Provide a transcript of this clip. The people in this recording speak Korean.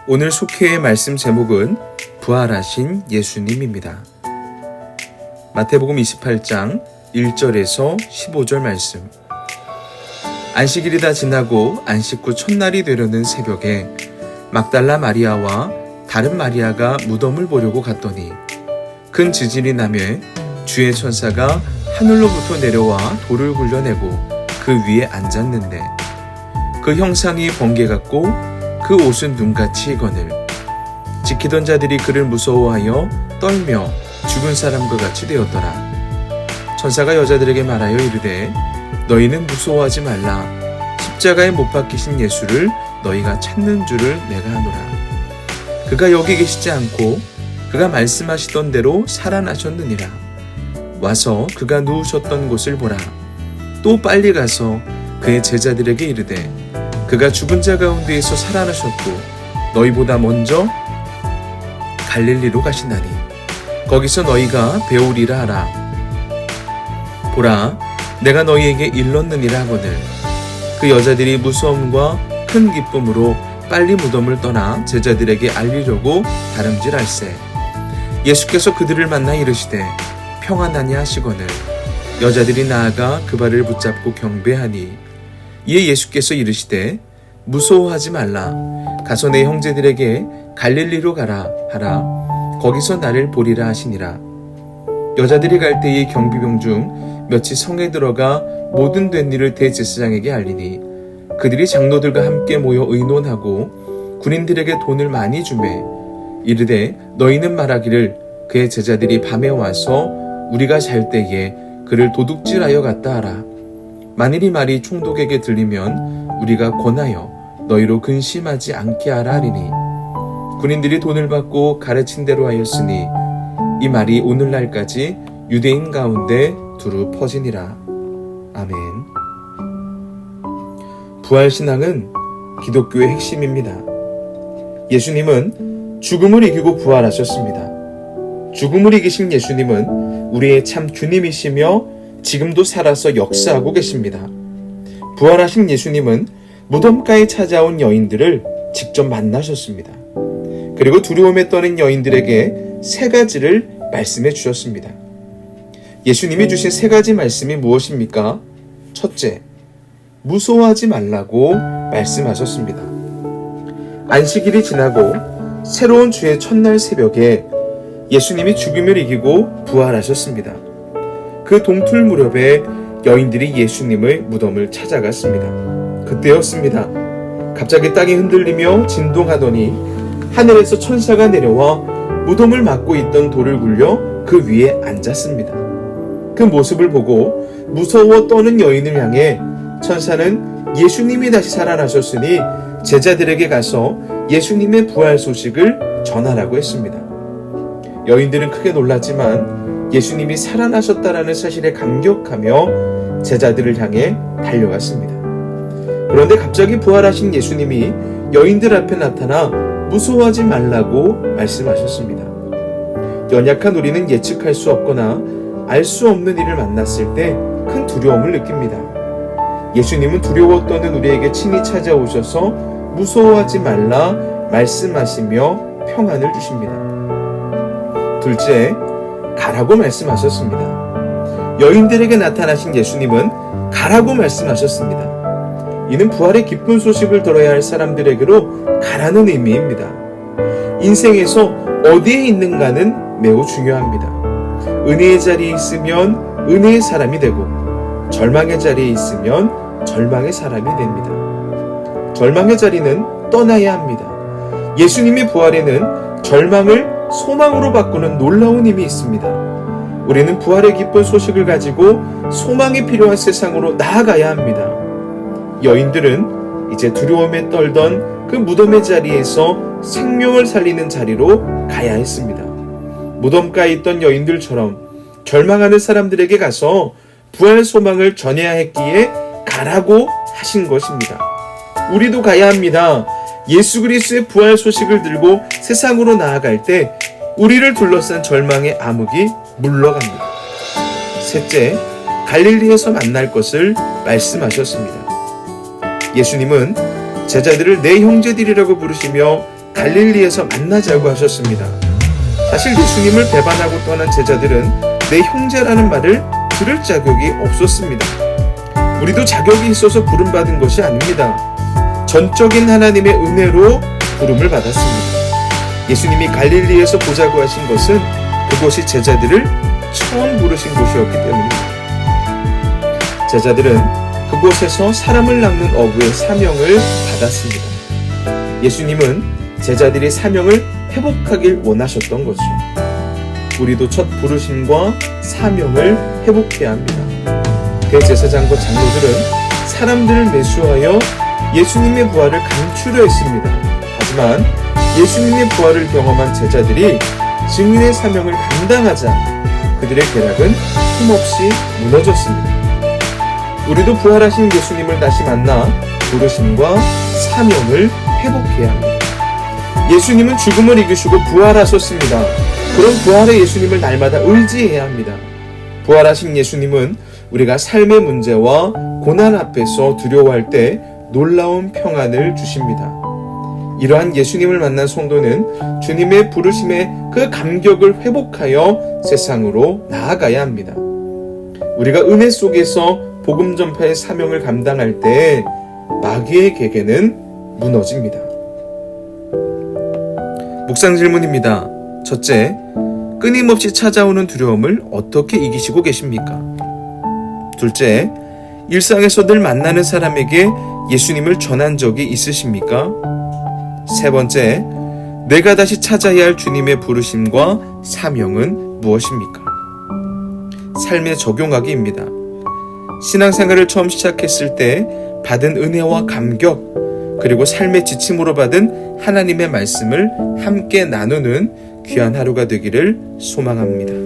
오늘 속회의 말씀 제목은 부활하신 예수님입니다. 마태복음 28장 1절에서 15절 말씀. 안식일이 다 지나고 안식 후 첫날이 되려는 새벽에 막달라 마리아와 다른 마리아가 무덤을 보려고 갔더니 큰 지진이 나며 주의 천사가 하늘로부터 내려와 돌을 굴려내고 그 위에 앉았는데 그 형상이 번개 같고 그 옷은 눈같이 익거늘 지키던 자들이 그를 무서워하여 떨며 죽은 사람과 같이 되었더라. 천사가 여자들에게 말하여 이르되 너희는 무서워하지 말라. 십자가에 못 박히신 예수를 너희가 찾는 줄을 내가 아노라. 그가 여기 계시지 않고 그가 말씀하시던 대로 살아나셨느니라. 와서 그가 누우셨던 곳을 보라. 또 빨리 가서 그의 제자들에게 이르되 그가 죽은 자 가운데에서 살아나셨고 너희보다 먼저 갈릴리로 가신다니 거기서 너희가 배우리라 하라. 보라, 내가 너희에게 일렀느니라 하거늘 그 여자들이 무서움과 큰 기쁨으로 빨리 무덤을 떠나 제자들에게 알리려고 다름질할세. 예수께서 그들을 만나 이르시되 평안하냐 하시거늘 여자들이 나아가 그 발을 붙잡고 경배하니 이에 예수께서 이르시되 무서워하지 말라. 가서 내 형제들에게 갈릴리로 가라 하라. 거기서 나를 보리라 하시니라. 여자들이 갈 때에 경비병 중 몇이 성에 들어가 모든 된 일을 대제사장에게 알리니 그들이 장로들과 함께 모여 의논하고 군인들에게 돈을 많이 주매 이르되 너희는 말하기를 그의 제자들이 밤에 와서 우리가 잘 때에 그를 도둑질하여 갔다 하라. 만일 이 말이 총독에게 들리면 우리가 권하여 너희로 근심하지 않게 하라 하리니 군인들이 돈을 받고 가르친 대로 하였으니 이 말이 오늘날까지 유대인 가운데 두루 퍼지니라. 아멘. 부활신앙은 기독교의 핵심입니다. 예수님은 죽음을 이기고 부활하셨습니다. 죽음을 이기신 예수님은 우리의 참 주님이시며 지금도 살아서 역사하고 계십니다. 부활하신 예수님은 무덤가에 찾아온 여인들을 직접 만나셨습니다. 그리고 두려움에 떠는 여인들에게 세 가지를 말씀해 주셨습니다. 예수님이 주신 세 가지 말씀이 무엇입니까? 첫째, 무서워하지 말라고 말씀하셨습니다. 안식일이 지나고 새로운 주의 첫날 새벽에 예수님이 죽음을 이기고 부활하셨습니다. 그 동틀 무렵에 여인들이 예수님의 무덤을 찾아갔습니다. 그때였습니다. 갑자기 땅이 흔들리며 진동하더니 하늘에서 천사가 내려와 무덤을 막고 있던 돌을 굴려 그 위에 앉았습니다. 그 모습을 보고 무서워 떠는 여인을 향해 천사는 예수님이 다시 살아나셨으니 제자들에게 가서 예수님의 부활 소식을 전하라고 했습니다. 여인들은 크게 놀랐지만 예수님이 살아나셨다라는 사실에 감격하며 제자들을 향해 달려갔습니다. 그런데 갑자기 부활하신 예수님이 여인들 앞에 나타나 무서워하지 말라고 말씀하셨습니다. 연약한 우리는 예측할 수 없거나 알 수 없는 일을 만났을 때 큰 두려움을 느낍니다. 예수님은 두려워 떠는 우리에게 친히 찾아오셔서 무서워하지 말라 말씀하시며 평안을 주십니다. 둘째, 가라고 말씀하셨습니다. 여인들에게 나타나신 예수님은 가라고 말씀하셨습니다. 이는 부활의 기쁜 소식을 들어야 할 사람들에게로 가라는 의미입니다. 인생에서 어디에 있는가는 매우 중요합니다. 은혜의 자리에 있으면 은혜의 사람이 되고 절망의 자리에 있으면 절망의 사람이 됩니다. 절망의 자리는 떠나야 합니다. 예수님의 부활에는 절망을 소망으로 바꾸는 놀라운 힘이 있습니다. 우리는 부활의 기쁜 소식을 가지고 소망이 필요한 세상으로 나아가야 합니다. 여인들은 이제 두려움에 떨던 그 무덤의 자리에서 생명을 살리는 자리로 가야 했습니다. 무덤가에 있던 여인들처럼 절망하는 사람들에게 가서 부활 소망을 전해야 했기에 가라고 하신 것입니다. 우리도 가야 합니다. 예수 그리스도의 부활 소식을 들고 세상으로 나아갈 때 우리를 둘러싼 절망의 암흑이 물러갑니다. 셋째, 갈릴리에서 만날 것을 말씀하셨습니다. 예수님은 제자들을 내 형제들이라고 부르시며 갈릴리에서 만나자고 하셨습니다. 사실 예수님을 배반하고 떠난 제자들은 내 형제라는 말을 들을 자격이 없었습니다. 우리도 자격이 있어서 부름받은 것이 아닙니다. 전적인 하나님의 은혜로 부름을 받았습니다. 예수님이 갈릴리에서 보자고 하신 것은 그곳이 제자들을 처음 부르신 곳이었기 때문입니다. 제자들은 그곳에서 사람을 낚는 어부의 사명을 받았습니다. 예수님은 제자들이 사명을 회복하길 원하셨던 거죠. 우리도 첫 부르심과 사명을 회복해야 합니다. 대제사장과 장로들은 사람들을 매수하여 예수님의 부활을 감추려 했습니다. 하지만 예수님의 부활을 경험한 제자들이 증인의 사명을 감당하자 그들의 계략은 힘없이 무너졌습니다. 우리도 부활하신 예수님을 다시 만나 부르심과 사명을 회복해야 합니다. 예수님은 죽음을 이기시고 부활하셨습니다. 그런 부활의 예수님을 날마다 의지해야 합니다. 부활하신 예수님은 우리가 삶의 문제와 고난 앞에서 두려워할 때 놀라운 평안을 주십니다. 이러한 예수님을 만난 성도는 주님의 부르심의 그 감격을 회복하여 세상으로 나아가야 합니다. 우리가 은혜 속에서 복음 전파의 사명을 감당할 때 마귀의 계계는 무너집니다. 묵상 질문입니다. 첫째, 끊임없이 찾아오는 두려움을 어떻게 이기시고 계십니까? 둘째, 일상에서 늘 만나는 사람에게 예수님을 전한 적이 있으십니까? 세 번째, 내가 다시 찾아야 할 주님의 부르심과 사명은 무엇입니까? 삶에 적용하기입니다. 신앙생활을 처음 시작했을 때 받은 은혜와 감격, 그리고 삶의 지침으로 받은 하나님의 말씀을 함께 나누는 귀한 하루가 되기를 소망합니다.